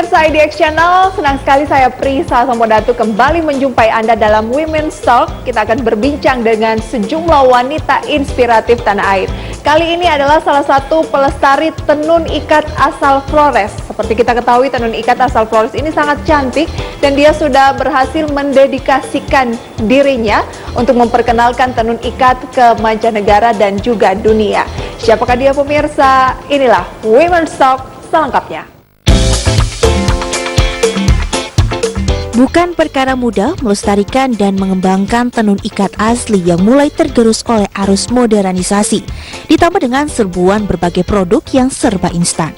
pemirsa IDX Channel, senang sekali saya Prisa Sampodatu kembali menjumpai Anda dalam Women's Talk. Kita akan berbincang dengan sejumlah wanita inspiratif tanah air. Kali ini adalah salah satu pelestari tenun ikat asal Flores. Seperti kita ketahui, tenun ikat asal Flores ini sangat cantik dan dia sudah berhasil mendedikasikan dirinya untuk memperkenalkan tenun ikat ke mancanegara dan juga dunia. Siapakah dia pemirsa? Inilah Women's Talk selengkapnya. Bukan perkara mudah melestarikan dan mengembangkan tenun ikat asli yang mulai tergerus oleh arus modernisasi, ditambah dengan serbuan berbagai produk yang serba instan.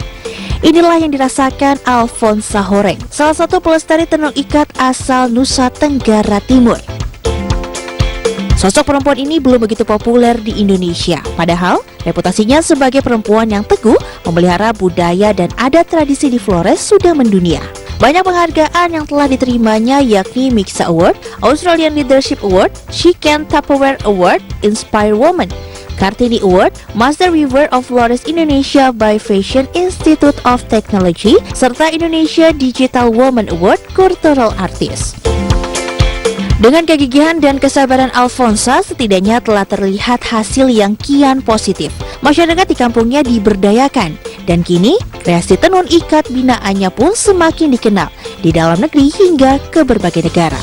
Inilah yang dirasakan Alfonsa Horeng, salah satu pelestari tenun ikat asal Nusa Tenggara Timur. Sosok perempuan ini belum begitu populer di Indonesia, padahal reputasinya sebagai perempuan yang teguh memelihara budaya dan adat tradisi di Flores sudah mendunia. Banyak penghargaan yang telah diterimanya yakni Mixa Award, Australian Leadership Award, She Can Tupperware Award, Inspire Woman, Kartini Award, Master Weaver of Flores Indonesia by Fashion Institute of Technology, serta Indonesia Digital Woman Award Cultural Artist. Dengan kegigihan dan kesabaran Alfonsa, setidaknya telah terlihat hasil yang kian positif. Masyarakat di kampungnya diberdayakan, dan kini kreasi tenun ikat binaannya pun semakin dikenal di dalam negeri hingga ke berbagai negara.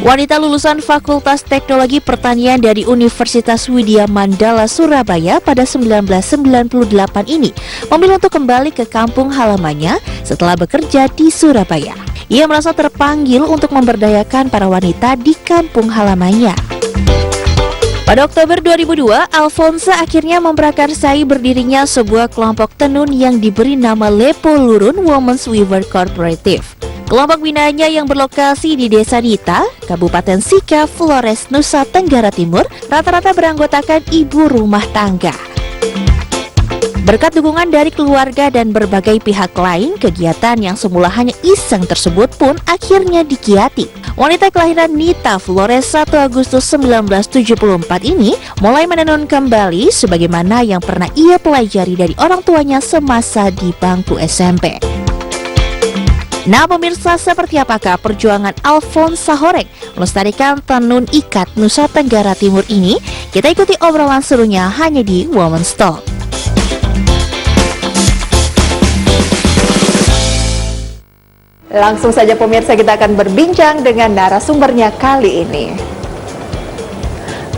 Wanita lulusan Fakultas Teknologi Pertanian dari Universitas Widya Mandala Surabaya pada 1998 ini memilih untuk kembali ke kampung halamannya setelah bekerja di Surabaya. Ia merasa terpanggil untuk memberdayakan para wanita di kampung halamannya. Pada Oktober 2002, Alfonsa akhirnya memprakarsai berdirinya sebuah kelompok tenun yang diberi nama Lepo Lurun Women's Weaver Cooperative. Kelompok binanya yang berlokasi di Desa Nita, Kabupaten Sika, Flores, Nusa Tenggara Timur, rata-rata beranggotakan ibu rumah tangga. Berkat dukungan dari keluarga dan berbagai pihak lain, kegiatan yang semula hanya iseng tersebut pun akhirnya digiati. Wanita kelahiran Nita, Flores 1 Agustus 1974 ini mulai menenun kembali sebagaimana yang pernah ia pelajari dari orang tuanya semasa di bangku SMP. Nah pemirsa, seperti apakah perjuangan Alfonsa Horeng melestarikan tenun ikat Nusa Tenggara Timur ini? Kita ikuti obrolan serunya hanya di Women's Talk. Langsung saja pemirsa, kita akan berbincang dengan narasumbernya kali ini.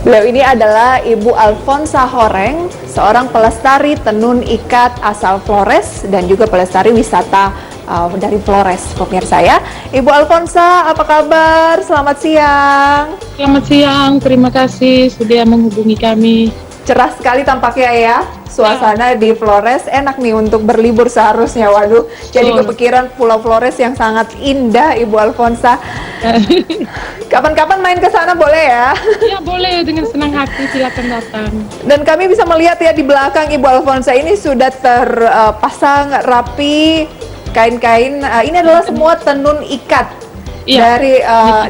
Beliau ini adalah Ibu Alfonsa Horeng, seorang pelestari tenun ikat asal Flores dan juga pelestari wisata dari Flores, pemirsa ya. Ibu Alfonsa, apa kabar? Selamat siang. Selamat siang, terima kasih sudah menghubungi kami. Cerah sekali tampaknya ya, suasana di Flores enak nih untuk berlibur seharusnya. Waduh, jadi kepikiran Pulau Flores yang sangat indah, Ibu Alfonsa. Kapan-kapan main ke sana boleh ya? Ya boleh, dengan senang hati silakan datang. Dan kami bisa melihat ya di belakang Ibu Alfonsa ini sudah terpasang rapi kain-kain. Ini adalah semua tenun ikat dari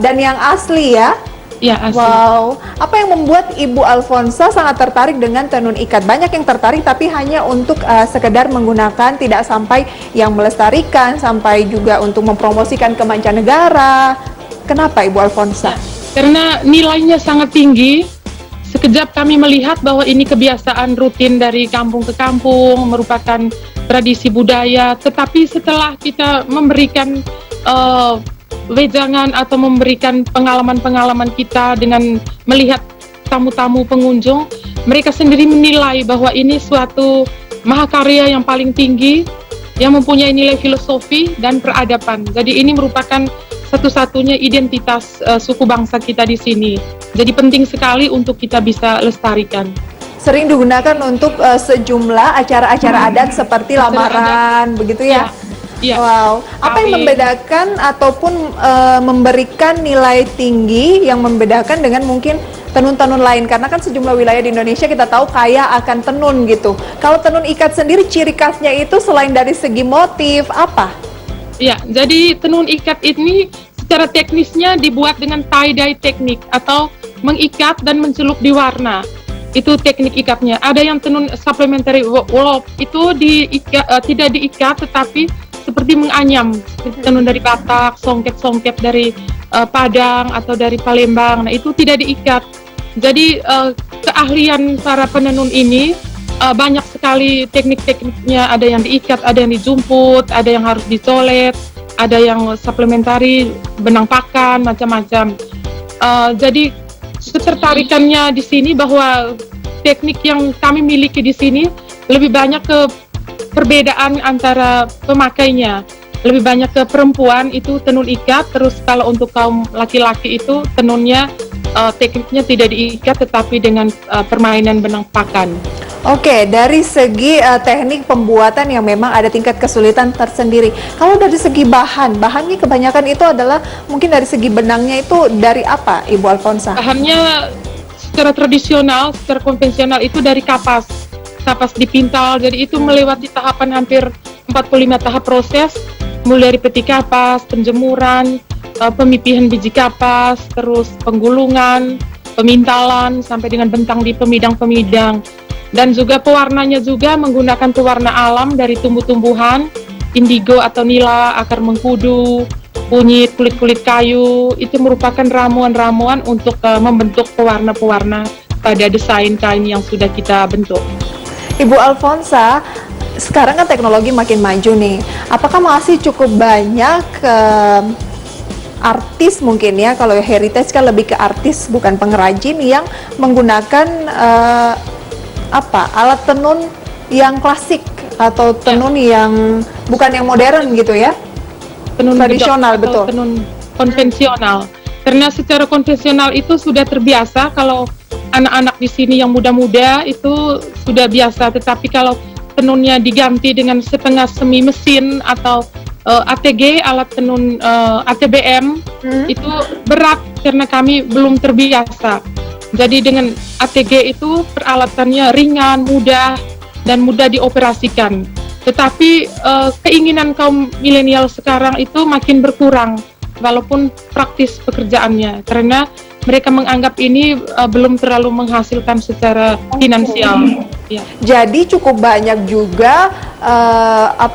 dan yang asli ya. Ya, asli. Wow, apa yang membuat Ibu Alfonsa sangat tertarik dengan tenun ikat? Banyak yang tertarik tapi hanya untuk sekedar menggunakan, tidak sampai yang melestarikan, sampai juga untuk mempromosikan ke mancanegara. Kenapa Ibu Alfonsa? Karena nilainya sangat tinggi. Sekejap kami melihat bahwa ini kebiasaan rutin dari kampung ke kampung, merupakan tradisi budaya. Tetapi setelah kita memberikan wejangan atau memberikan pengalaman-pengalaman kita dengan melihat tamu-tamu pengunjung, mereka sendiri menilai bahwa ini suatu mahakarya yang paling tinggi yang mempunyai nilai filosofi dan peradaban. Jadi ini merupakan satu-satunya identitas suku bangsa kita di sini. Jadi penting sekali untuk kita bisa lestarikan. Sering digunakan untuk sejumlah acara-acara adat seperti lamaran, begitu ya? Ya. Wow, apa yang membedakan ataupun memberikan nilai tinggi yang membedakan dengan mungkin tenun-tenun lain? Karena kan sejumlah wilayah di Indonesia kita tahu kaya akan tenun gitu. Kalau tenun ikat sendiri ciri khasnya itu selain dari segi motif apa? Ya, jadi tenun ikat ini secara teknisnya dibuat dengan tie-dye teknik atau mengikat dan mencelup di warna. Itu teknik ikatnya. Ada yang tenun supplementary wove, itu tidak diikat tetapi seperti menganyam, seperti tenun dari Batak, songket-songket dari Padang atau dari Palembang. Nah, itu tidak diikat. Jadi keahlian para penenun ini banyak sekali teknik-tekniknya, ada yang diikat, ada yang dijumput, ada yang harus dicolet, ada yang suplementari, benang pakan, macam-macam. Jadi ketertarikannya di sini bahwa teknik yang kami miliki di sini lebih banyak ke perbedaan antara pemakainya. Lebih banyak ke perempuan itu tenun ikat, terus kalau untuk kaum laki-laki itu tenunnya tekniknya tidak diikat tetapi dengan permainan benang pakan. Oke, dari segi teknik pembuatan yang memang ada tingkat kesulitan tersendiri. Kalau dari segi bahannya kebanyakan itu adalah mungkin dari segi benangnya itu dari apa, Ibu Alfonsa? Bahannya secara tradisional, secara konvensional itu dari kapas dipintal. Jadi itu melewati tahapan hampir 45 tahap proses, mulai dari petik kapas, penjemuran, pemipihan biji kapas, terus penggulungan, pemintalan, sampai dengan bentang di pemidang-pemidang. Dan juga pewarnanya juga menggunakan pewarna alam dari tumbuh-tumbuhan, indigo atau nila, akar mengkudu, kunyit, kulit-kulit kayu. Itu merupakan ramuan-ramuan untuk membentuk pewarna-pewarna pada desain kain yang sudah kita bentuk. Ibu Alfonsa, sekarang kan teknologi makin maju nih. Apakah masih cukup banyak artis mungkin ya, kalau heritage kan lebih ke artis bukan pengrajin yang menggunakan alat tenun yang klasik atau tenun yang bukan yang modern gitu ya? Tenun tradisional, betul. Tenun konvensional. Karena secara konvensional itu sudah terbiasa, kalau anak-anak di sini yang muda-muda itu sudah biasa, tetapi kalau tenunnya diganti dengan setengah semi mesin atau ATG, alat tenun ATBM, itu berat karena kami belum terbiasa. Jadi dengan ATG itu peralatannya ringan, mudah, dan mudah dioperasikan. Tetapi keinginan kaum milenial sekarang itu makin berkurang, walaupun praktis pekerjaannya, karena mereka menganggap ini belum terlalu menghasilkan secara finansial. Ya. Jadi cukup banyak juga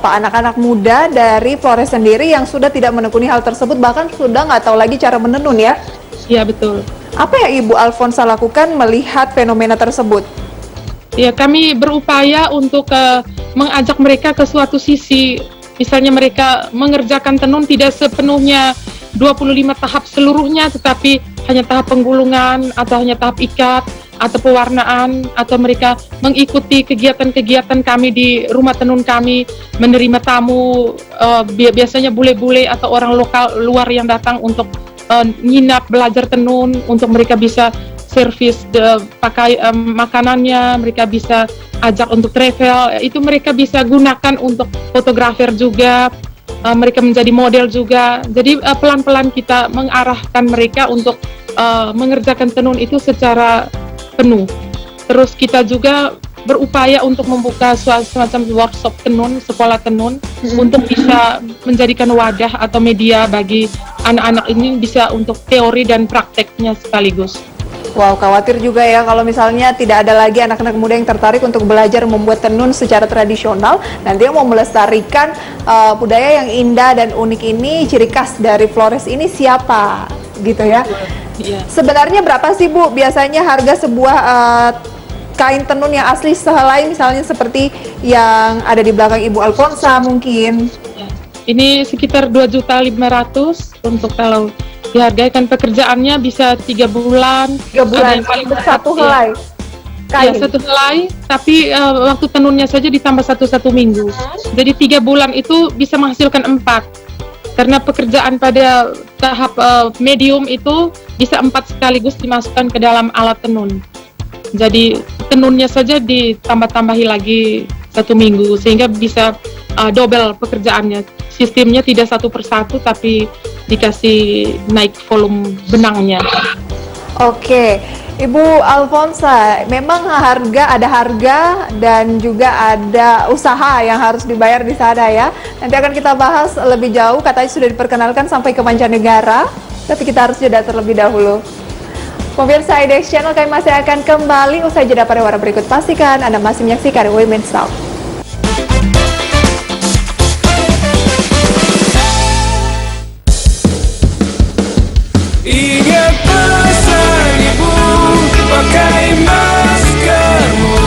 anak-anak muda dari Flores sendiri yang sudah tidak menekuni hal tersebut, bahkan sudah nggak tahu lagi cara menenun ya? Iya, betul. Apa yang Ibu Alfonsa lakukan melihat fenomena tersebut? Ya, kami berupaya untuk mengajak mereka ke suatu sisi. Misalnya mereka mengerjakan tenun tidak sepenuhnya 25 tahap seluruhnya, tetapi hanya tahap penggulungan atau hanya tahap ikat atau pewarnaan, atau mereka mengikuti kegiatan-kegiatan kami di rumah tenun kami, menerima tamu, biasanya bule-bule atau orang lokal luar yang datang untuk nginap belajar tenun, untuk mereka bisa servis pakai makanannya, mereka bisa ajak untuk travel, itu mereka bisa gunakan untuk fotografer juga, mereka menjadi model juga. Jadi pelan-pelan kita mengarahkan mereka untuk mengerjakan tenun itu secara penuh. Terus kita juga berupaya untuk membuka semacam workshop tenun, sekolah tenun, untuk bisa menjadikan wadah atau media bagi anak-anak ini bisa untuk teori dan prakteknya sekaligus. Wow, khawatir juga ya kalau misalnya tidak ada lagi anak-anak muda yang tertarik untuk belajar membuat tenun secara tradisional. Nanti yang mau melestarikan budaya yang indah dan unik ini, ciri khas dari Flores ini siapa gitu ya? Iya. Sebenarnya berapa sih Bu biasanya harga sebuah kain tenun yang asli sehelai, misalnya seperti yang ada di belakang Ibu Alfonsa mungkin? Ini sekitar 2.500.000 untuk kalau dihargai, kan pekerjaannya bisa 3 bulan. 3 bulan untuk satu helai kain? Ya, satu helai, tapi waktu tenunnya saja ditambah satu minggu. Jadi 3 bulan itu bisa menghasilkan 4. Karena pekerjaan pada tahap medium itu bisa 4 sekaligus dimasukkan ke dalam alat tenun. Jadi tenunnya saja ditambah-tambahi lagi 1 minggu, sehingga bisa double pekerjaannya. Sistemnya tidak satu persatu, tapi dikasih naik volume benangnya. Oke, Ibu Alfonsa, memang ada harga dan juga ada usaha yang harus dibayar di sana ya. Nanti akan kita bahas lebih jauh, katanya sudah diperkenalkan sampai ke mancanegara, tapi kita harus jeda terlebih dahulu. Pemirsa IDX Channel, kami masih akan kembali usai jeda pada warna berikut. Pastikan Anda masih menyaksikan Women's Talk. Ingat pesan ibu, pakai maskermu,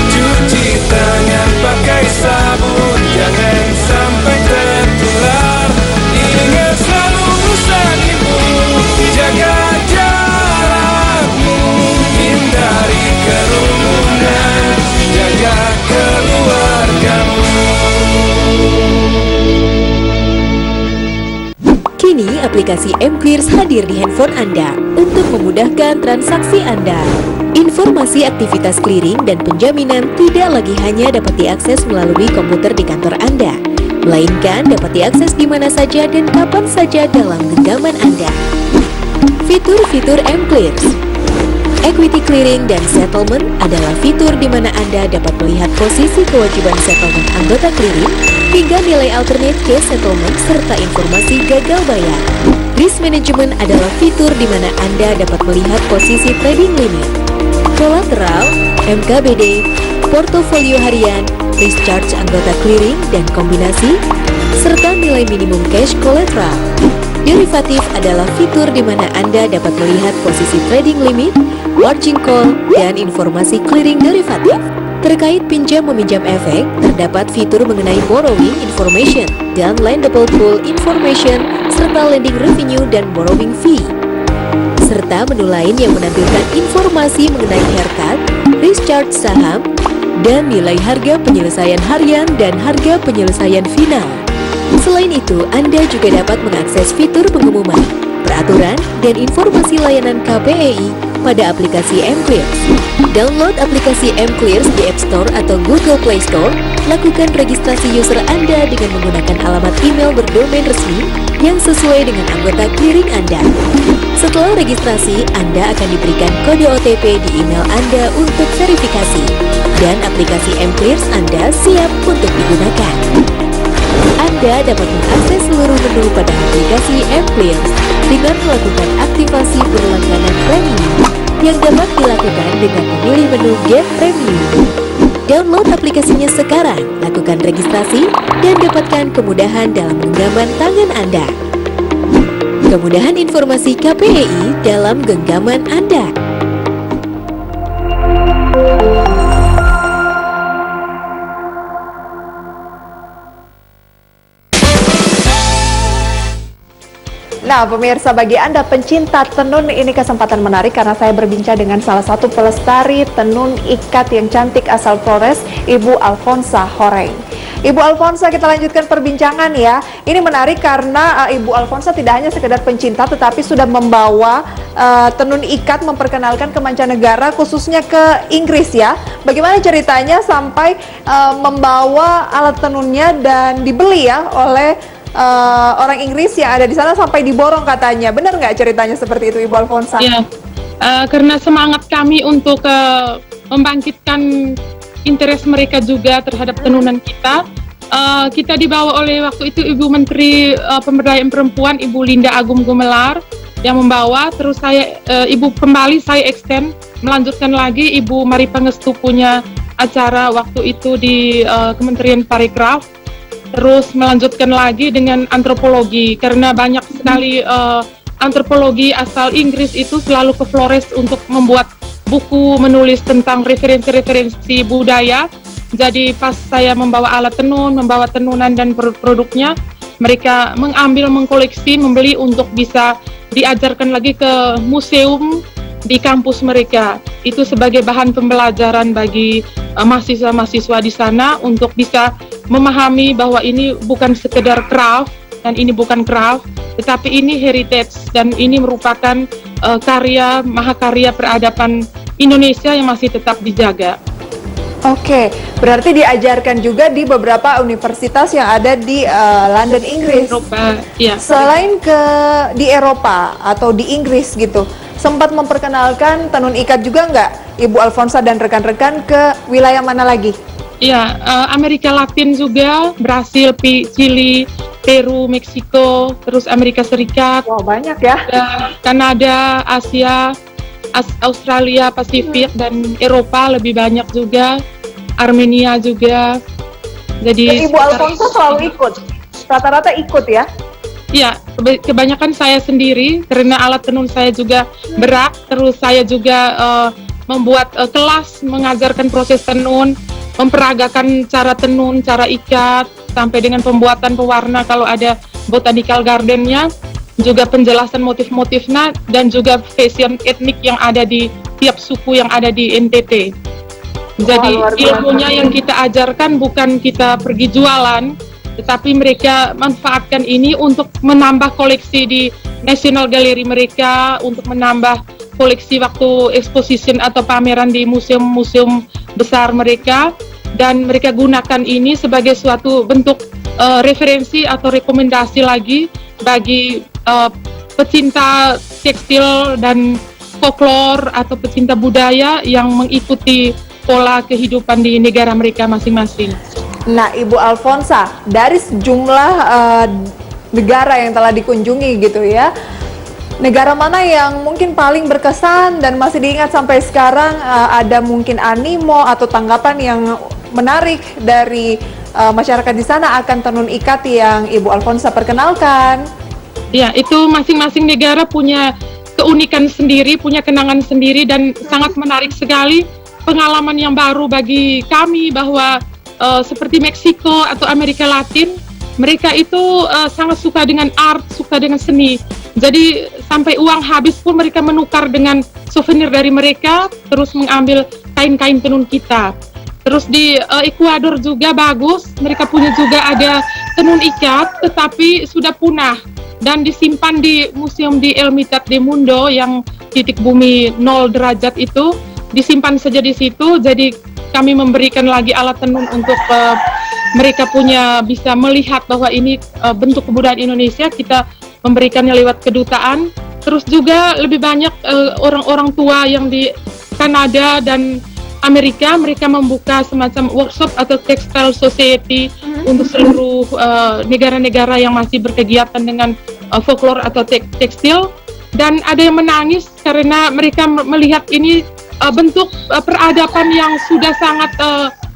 cuci tangan pakai sabun, jangan sampai tertular. Ingat selalu pesan ibu, jaga jarakmu, hindari kerumunan, jaga keluargamu. Kini aplikasi mClears hadir di handphone Anda untuk memudahkan transaksi Anda. Informasi aktivitas clearing dan penjaminan tidak lagi hanya dapat diakses melalui komputer di kantor Anda, melainkan dapat diakses di mana saja dan kapan saja dalam genggaman Anda. Fitur-fitur mClears. Equity clearing dan settlement adalah fitur di mana Anda dapat melihat posisi kewajiban settlement anggota clearing hingga nilai alternate case settlement serta informasi gagal bayar. Risk management adalah fitur di mana Anda dapat melihat posisi trading limit, kolateral, MKBD, portofolio harian, risk charge anggota clearing dan kombinasi, serta nilai minimum cash collateral. Derivatif adalah fitur di mana Anda dapat melihat posisi trading limit, margin call, dan informasi clearing derivatif. Terkait pinjam-meminjam efek, terdapat fitur mengenai borrowing information dan lendable pool information, serta lending revenue dan borrowing fee. Serta menu lain yang menampilkan informasi mengenai haircut, risk charge saham, dan nilai harga penyelesaian harian dan harga penyelesaian final. Selain itu, Anda juga dapat mengakses fitur pengumuman, peraturan, dan informasi layanan KPEI pada aplikasi mClears. Download aplikasi mClears di App Store atau Google Play Store. Lakukan registrasi user Anda dengan menggunakan alamat email berdomain resmi yang sesuai dengan anggota clearing Anda. Setelah registrasi, Anda akan diberikan kode OTP di email Anda untuk verifikasi, dan aplikasi mClears Anda siap untuk digunakan. Anda dapat mengakses seluruh menu pada aplikasi mClears dengan melakukan aktivasi berlangganan premium yang dapat dilakukan dengan memilih menu Get Premium. Download aplikasinya sekarang, lakukan registrasi, dan dapatkan kemudahan dalam genggaman tangan Anda. Kemudahan informasi KPEI dalam genggaman Anda. Nah, pemirsa, bagi Anda pencinta tenun, ini kesempatan menarik karena saya berbincang dengan salah satu pelestari tenun ikat yang cantik asal Flores, Ibu Alfonsa Horeng. Ibu Alfonsa, kita lanjutkan perbincangan ya. Ini menarik karena Ibu Alfonsa tidak hanya sekedar pencinta, tetapi sudah membawa tenun ikat, memperkenalkan ke mancanegara, khususnya ke Inggris ya. Bagaimana ceritanya sampai membawa alat tenunnya dan dibeli ya oleh orang Inggris yang ada di sana sampai diborong katanya. Benar nggak ceritanya seperti itu, Ibu Alfonsa? Ya, karena semangat kami untuk membangkitkan interest mereka juga terhadap tenunan kita, kita dibawa oleh waktu itu Ibu Menteri Pemberdayaan Perempuan, Ibu Linda Agung Gumelar yang membawa. Terus saya, Ibu kembali saya extend, melanjutkan lagi. Ibu Mari Pangestu punya acara waktu itu di Kementerian Parekraf. Terus melanjutkan lagi dengan antropologi, karena banyak sekali antropologi asal Inggris itu selalu ke Flores untuk membuat buku, menulis tentang referensi-referensi budaya. Jadi pas saya membawa alat tenun, membawa tenunan dan produknya, mereka mengambil, mengkoleksi, membeli untuk bisa diajarkan lagi ke museum di kampus mereka. Itu sebagai bahan pembelajaran bagi mahasiswa-mahasiswa di sana untuk bisa memahami bahwa ini bukan sekedar craft dan ini bukan craft, tetapi ini heritage dan ini merupakan karya, mahakarya peradaban Indonesia yang masih tetap dijaga. Oke, berarti diajarkan juga di beberapa universitas yang ada di London, Inggris. Eropa, ya. Selain di Eropa atau di Inggris gitu, sempat memperkenalkan tenun ikat juga nggak Ibu Alfonsa dan rekan-rekan ke wilayah mana lagi? Ya, Amerika Latin juga, Brasil, Chili, Peru, Meksiko, terus Amerika Serikat. Wah, banyak ya. Kanada, Asia, Australia, Pasifik, dan Eropa lebih banyak juga. Armenia juga. Jadi Ibu Alfonso selalu ikut, rata-rata ikut ya? Ya, kebanyakan saya sendiri karena alat tenun saya juga berat. Terus saya juga membuat kelas mengajarkan proses tenun, memperagakan cara tenun, cara ikat, sampai dengan pembuatan pewarna kalau ada botanical gardennya, juga penjelasan motif-motifnya, dan juga fashion etnik yang ada di tiap suku yang ada di NTT. Jadi luar biasa. ilmunya yang kita ajarkan bukan kita pergi jualan, tetapi mereka manfaatkan ini untuk menambah koleksi di National Gallery mereka, untuk menambah koleksi waktu exposition atau pameran di museum-museum besar mereka, dan mereka gunakan ini sebagai suatu bentuk referensi atau rekomendasi lagi bagi pecinta tekstil dan folklore atau pecinta budaya yang mengikuti pola kehidupan di negara mereka masing-masing. Nah, Ibu Alfonsa, dari sejumlah negara yang telah dikunjungi gitu ya, negara mana yang mungkin paling berkesan dan masih diingat sampai sekarang, ada mungkin animo atau tanggapan yang menarik dari masyarakat di sana akan tenun ikat yang Ibu Alfonsa perkenalkan? Ya, itu masing-masing negara punya keunikan sendiri, punya kenangan sendiri, dan sangat menarik sekali pengalaman yang baru bagi kami bahwa seperti Meksiko atau Amerika Latin, mereka itu sangat suka dengan art, suka dengan seni. Jadi sampai uang habis pun mereka menukar dengan souvenir dari mereka, terus mengambil kain-kain tenun kita. Terus di Ekuador juga bagus, mereka punya juga ada tenun ikat, tetapi sudah punah dan disimpan di museum di El Mitad de Mundo yang titik bumi 0 derajat itu, disimpan saja di situ. Jadi kami memberikan lagi alat tenun untuk mereka punya bisa melihat bahwa ini bentuk kebudayaan Indonesia, kita memberikannya lewat kedutaan. Terus juga lebih banyak orang-orang tua yang di Kanada dan Amerika, mereka membuka semacam workshop atau textile society untuk seluruh negara-negara yang masih berkegiatan dengan folklore atau tekstil. Dan ada yang menangis karena mereka melihat ini bentuk peradaban yang sudah sangat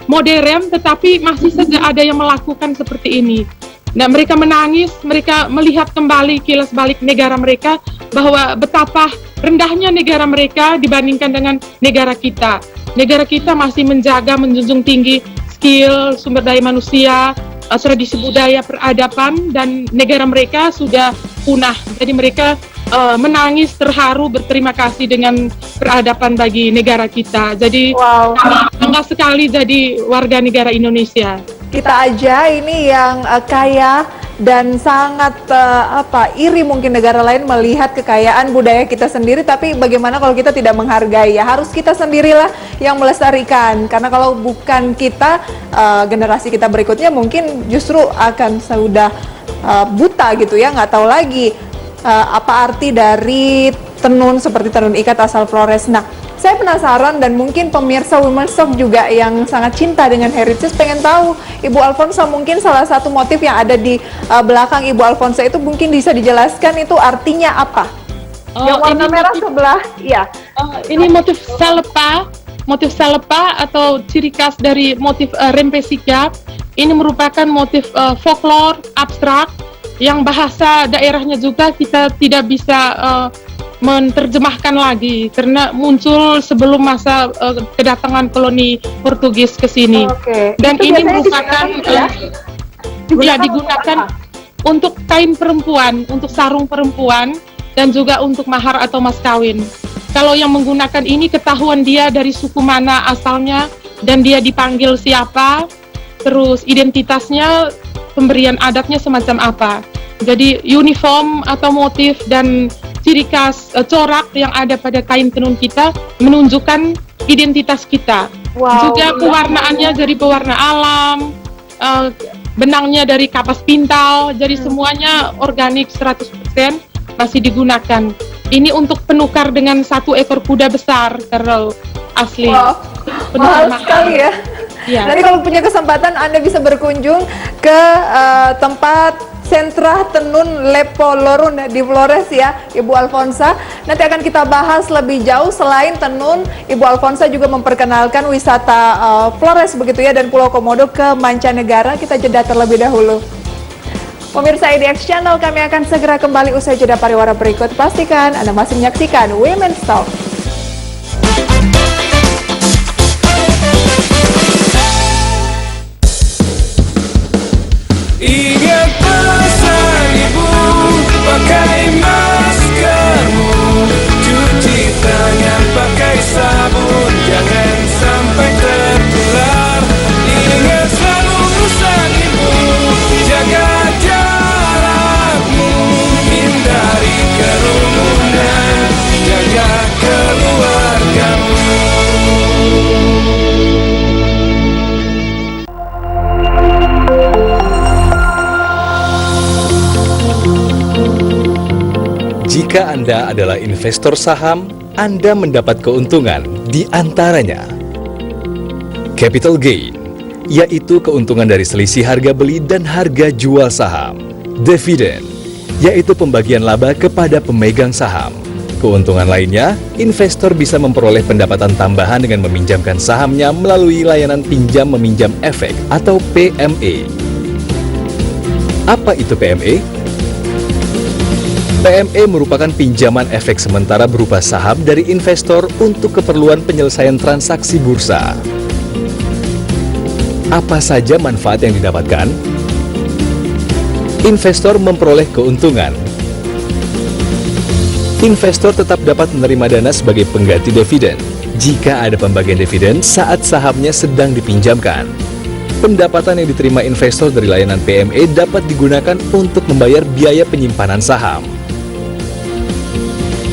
modern, tetapi masih saja ada yang melakukan seperti ini. Nah, mereka menangis, mereka melihat kembali kilas balik negara mereka, bahwa betapa rendahnya negara mereka dibandingkan dengan negara kita. Negara kita masih menjaga, menjunjung tinggi skill, sumber daya manusia, tradisi budaya, peradaban, dan negara mereka sudah punah. Jadi mereka menangis, terharu, berterima kasih dengan peradaban bagi negara kita. Jadi kami bangga sekali jadi warga negara Indonesia. Kita aja ini yang kaya dan sangat iri mungkin negara lain melihat kekayaan budaya kita sendiri, tapi bagaimana kalau kita tidak menghargai? Ya harus kita sendirilah yang melestarikan, karena kalau bukan kita, generasi kita berikutnya mungkin justru akan sudah buta gitu ya, nggak tahu lagi apa arti dari tenun seperti tenun ikat asal Flores. Nah, saya penasaran dan mungkin pemirsa Women's Talk juga yang sangat cinta dengan heritage pengen tahu, Ibu Alfonsa, mungkin salah satu motif yang ada di belakang Ibu Alfonsa itu mungkin bisa dijelaskan itu artinya apa? Yang warna merah motif, sebelah, iya. Ini motif salepa atau ciri khas dari motif rempesika. Ini merupakan motif folklore abstrak yang bahasa daerahnya juga kita tidak bisa menerjemahkan lagi karena muncul sebelum masa kedatangan koloni Portugis ke sini. Dan itu ini merupakan digunakan untuk kain perempuan, untuk sarung perempuan, dan juga untuk mahar atau mas kawin. Kalau yang menggunakan ini ketahuan dia dari suku mana asalnya dan dia dipanggil siapa, terus identitasnya, pemberian adatnya semacam apa. Jadi uniform atau motif dan ciri khas corak yang ada pada kain tenun kita menunjukkan identitas kita. Juga pewarnaannya dari pewarna alam, benangnya dari kapas pintal, jadi semuanya organik 100% masih digunakan. Ini untuk penukar dengan 1 ekor kuda besar kalau asli. Mahal sekali ya. Ya. Nanti kalau punya kesempatan Anda bisa berkunjung ke tempat sentra tenun Lepo Lorun di Flores ya, Ibu Alfonsa. Nanti akan kita bahas lebih jauh. Selain tenun, Ibu Alfonsa juga memperkenalkan wisata Flores begitu ya, dan Pulau Komodo ke mancanegara. Kita jeda terlebih dahulu. Pemirsa IDX Channel, kami akan segera kembali usai jeda pariwara berikut. Pastikan Anda masih menyaksikan Women's Talk. Ingat pesan ibu, pakai maskermu, cuci tangan pakai sabun, jangan sampai tertular. Ingat selalu pesan ibu, jaga jarakmu, hindari kerumunan, jaga keluargamu. Jika Anda adalah investor saham, Anda mendapat keuntungan di antaranya capital gain, yaitu keuntungan dari selisih harga beli dan harga jual saham. Dividen, yaitu pembagian laba kepada pemegang saham. Keuntungan lainnya, investor bisa memperoleh pendapatan tambahan dengan meminjamkan sahamnya melalui layanan pinjam meminjam efek atau PME. Apa itu PME? PME merupakan pinjaman efek sementara berupa saham dari investor untuk keperluan penyelesaian transaksi bursa. Apa saja manfaat yang didapatkan? Investor memperoleh keuntungan. Investor tetap dapat menerima dana sebagai pengganti dividen jika ada pembagian dividen saat sahamnya sedang dipinjamkan. Pendapatan yang diterima investor dari layanan PME dapat digunakan untuk membayar biaya penyimpanan saham.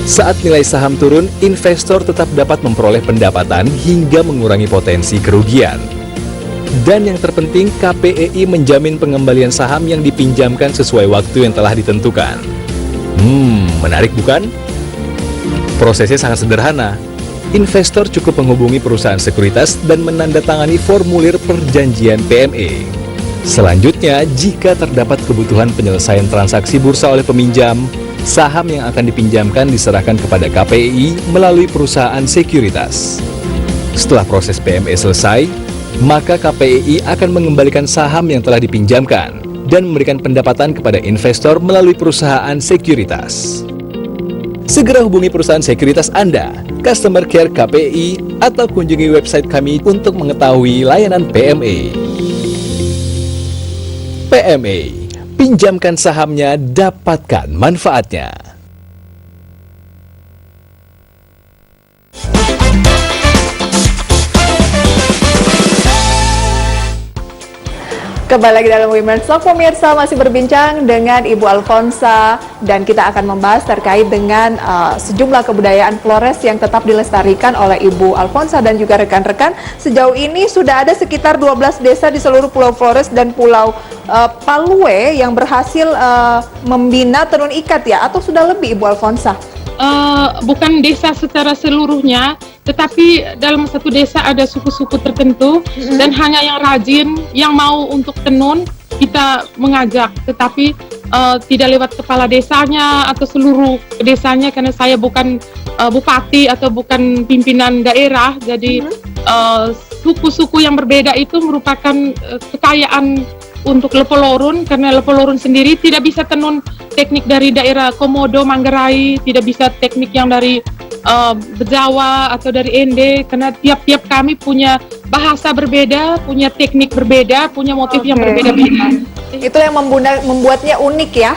Saat nilai saham turun, investor tetap dapat memperoleh pendapatan hingga mengurangi potensi kerugian. Dan yang terpenting, KPEI menjamin pengembalian saham yang dipinjamkan sesuai waktu yang telah ditentukan. Menarik bukan? Prosesnya sangat sederhana. Investor cukup menghubungi perusahaan sekuritas dan menandatangani formulir perjanjian PME. Selanjutnya, jika terdapat kebutuhan penyelesaian transaksi bursa oleh peminjam, saham yang akan dipinjamkan diserahkan kepada KPEI melalui perusahaan sekuritas. Setelah proses PME selesai, maka KPEI akan mengembalikan saham yang telah dipinjamkan dan memberikan pendapatan kepada investor melalui perusahaan sekuritas. Segera hubungi perusahaan sekuritas Anda, Customer Care KPEI, atau kunjungi website kami untuk mengetahui layanan PME. PME, pinjamkan sahamnya, dapatkan manfaatnya. Kembali lagi dalam Women's Talk, pemirsa, masih berbincang dengan Ibu Alfonsa dan kita akan membahas terkait dengan sejumlah kebudayaan Flores yang tetap dilestarikan oleh Ibu Alfonsa dan juga rekan-rekan. Sejauh ini sudah ada sekitar 12 desa di seluruh Pulau Flores dan Pulau Palue yang berhasil membina tenun ikat ya, atau sudah lebih Ibu Alfonsa? Bukan desa secara seluruhnya, tetapi dalam satu desa ada suku-suku tertentu dan hanya yang rajin, yang mau untuk tenun kita mengajak, tetapi tidak lewat kepala desanya atau seluruh desanya, karena saya bukan bupati atau bukan pimpinan daerah, jadi suku-suku yang berbeda itu merupakan kekayaan untuk Lepolorun, karena Lepolorun sendiri tidak bisa tenun teknik dari daerah Komodo, Manggarai, tidak bisa teknik yang dari Jawa atau dari Ende, karena tiap-tiap kami punya bahasa berbeda, punya teknik berbeda, punya motif yang berbeda-beda. Itu yang membuatnya unik ya?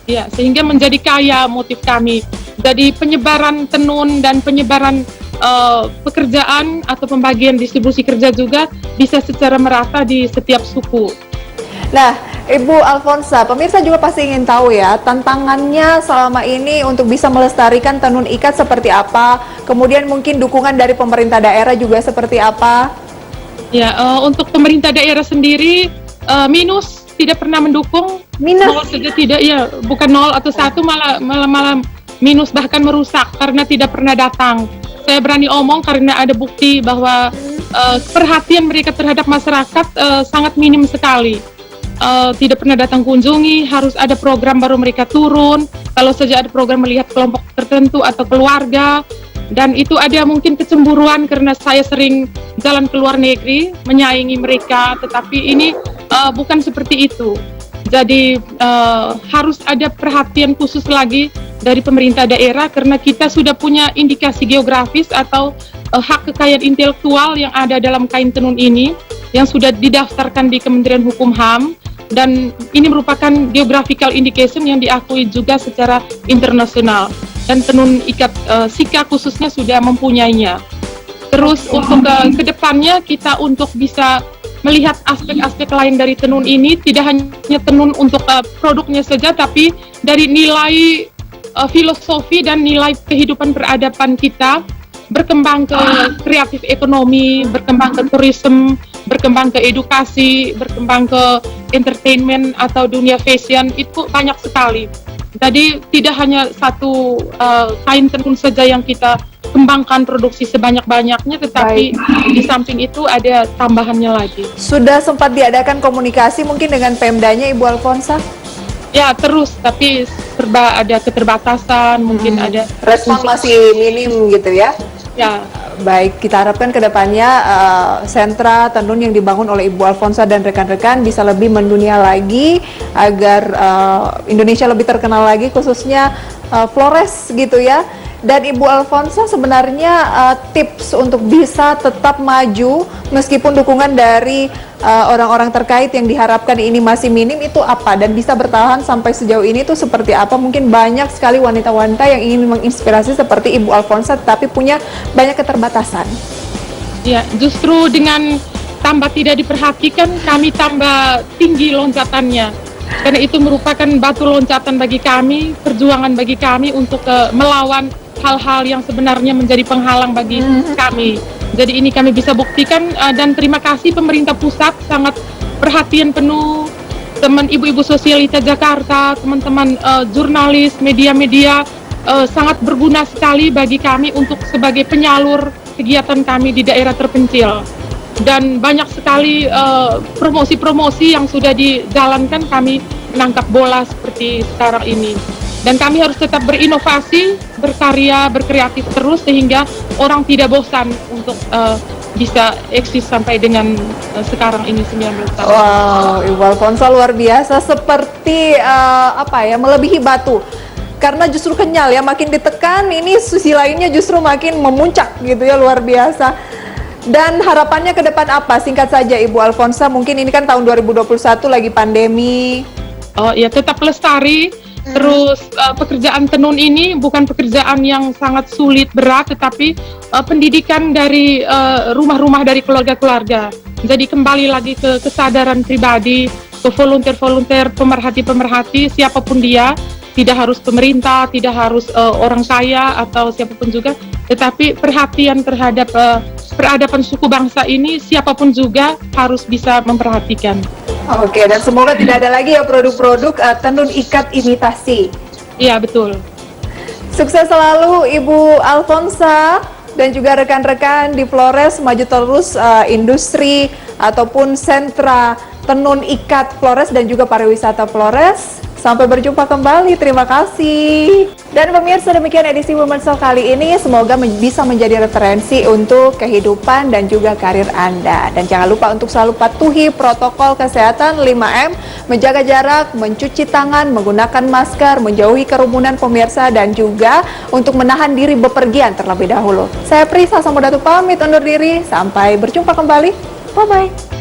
Iya, sehingga menjadi kaya motif kami. Jadi penyebaran tenun dan penyebaran pekerjaan atau pembagian distribusi kerja juga bisa secara merata di setiap suku. Nah, Ibu Alfonsa, pemirsa juga pasti ingin tahu ya, tantangannya selama ini untuk bisa melestarikan tenun ikat seperti apa, kemudian mungkin dukungan dari pemerintah daerah juga seperti apa? Ya, untuk pemerintah daerah sendiri minus, tidak pernah mendukung. Minus? Nol saja tidak, ya, bukan 0 atau 1, malah minus, bahkan merusak karena tidak pernah datang. Saya berani omong karena ada bukti bahwa perhatian mereka terhadap masyarakat sangat minim sekali. Tidak pernah datang kunjungi, harus ada program baru mereka turun. Kalau saja ada program melihat kelompok tertentu atau keluarga, dan itu ada mungkin kecemburuan karena saya sering jalan ke luar negeri menyaingi mereka, tetapi ini bukan seperti itu. Jadi harus ada perhatian khusus lagi dari pemerintah daerah karena kita sudah punya indikasi geografis atau hak kekayaan intelektual yang ada dalam kain tenun ini yang sudah didaftarkan di Kementerian Hukum HAM, dan ini merupakan geographical indication yang diakui juga secara internasional, dan tenun ikat Sika khususnya sudah mempunyainya. Terus untuk ke depannya kita untuk bisa melihat aspek-aspek lain dari tenun ini, tidak hanya tenun untuk produknya saja, tapi dari nilai filosofi dan nilai kehidupan peradaban kita, berkembang ke kreatif ekonomi, berkembang ke tourism, berkembang ke edukasi, berkembang ke entertainment atau dunia fashion, itu banyak sekali. Jadi tidak hanya satu kain tenun saja yang kita kembangkan produksi sebanyak-banyaknya, tetapi di samping itu ada tambahannya lagi. Sudah sempat diadakan komunikasi mungkin dengan Pemdanya, Ibu Alfonsa? Ya terus, tapi serba ada keterbatasan, mungkin ada respon masih minim gitu ya? Ya. Baik, kita harapkan ke depannya sentra tenun yang dibangun oleh Ibu Alfonsa dan rekan-rekan bisa lebih mendunia lagi agar Indonesia lebih terkenal lagi, khususnya Flores gitu ya. Dan Ibu Alfonsa sebenarnya tips untuk bisa tetap maju meskipun dukungan dari orang-orang terkait yang diharapkan ini masih minim itu apa, dan bisa bertahan sampai sejauh ini itu seperti apa? Mungkin banyak sekali wanita-wanita yang ingin menginspirasi seperti Ibu Alfonsa tetapi punya banyak keterbatasan. Ya, justru dengan tambah tidak diperhatikan kami tambah tinggi loncatannya. Karena itu merupakan batu loncatan bagi kami, perjuangan bagi kami untuk melawan hal-hal yang sebenarnya menjadi penghalang bagi kami. Jadi ini kami bisa buktikan, dan terima kasih pemerintah pusat sangat perhatian penuh, teman ibu-ibu sosialita Jakarta, teman-teman jurnalis, media-media sangat berguna sekali bagi kami untuk sebagai penyalur kegiatan kami di daerah terpencil. Dan banyak sekali promosi-promosi yang sudah dijalankan, kami menangkap bola seperti sekarang ini. Dan kami harus tetap berinovasi, berkarya, berkreatif terus sehingga orang tidak bosan untuk bisa eksis sampai dengan sekarang ini 19 tahun. Wow, Ibu Alfonsa luar biasa, seperti melebihi batu. Karena justru kenyal ya, makin ditekan ini sisi lainnya justru makin memuncak gitu ya, luar biasa. Dan harapannya ke depan apa? Singkat saja Ibu Alfonsa, mungkin ini kan tahun 2021 lagi pandemi. Oh ya, tetap lestari. Terus pekerjaan tenun ini bukan pekerjaan yang sangat sulit, berat, tetapi pendidikan dari rumah-rumah dari keluarga-keluarga. Jadi kembali lagi ke kesadaran pribadi, ke volunteer-volunteer, pemerhati-pemerhati, siapapun dia, tidak harus pemerintah, tidak harus orang kaya atau siapapun juga, tetapi perhatian terhadap peradaban suku bangsa ini siapapun juga harus bisa memperhatikan. Oke, dan semoga tidak ada lagi ya produk-produk tenun ikat imitasi. Iya, betul. Sukses selalu Ibu Alfonsa dan juga rekan-rekan di Flores, maju terus industri ataupun sentra tenun ikat Flores dan juga pariwisata Flores. Sampai berjumpa kembali, terima kasih. Dan pemirsa, demikian edisi Women's Talk kali ini. Semoga bisa menjadi referensi untuk kehidupan dan juga karir Anda. Dan jangan lupa untuk selalu patuhi protokol kesehatan 5M, menjaga jarak, mencuci tangan, menggunakan masker, menjauhi kerumunan pemirsa, dan juga untuk menahan diri bepergian terlebih dahulu. Saya Prisa Samodatu pamit undur diri, sampai berjumpa kembali. Bye-bye.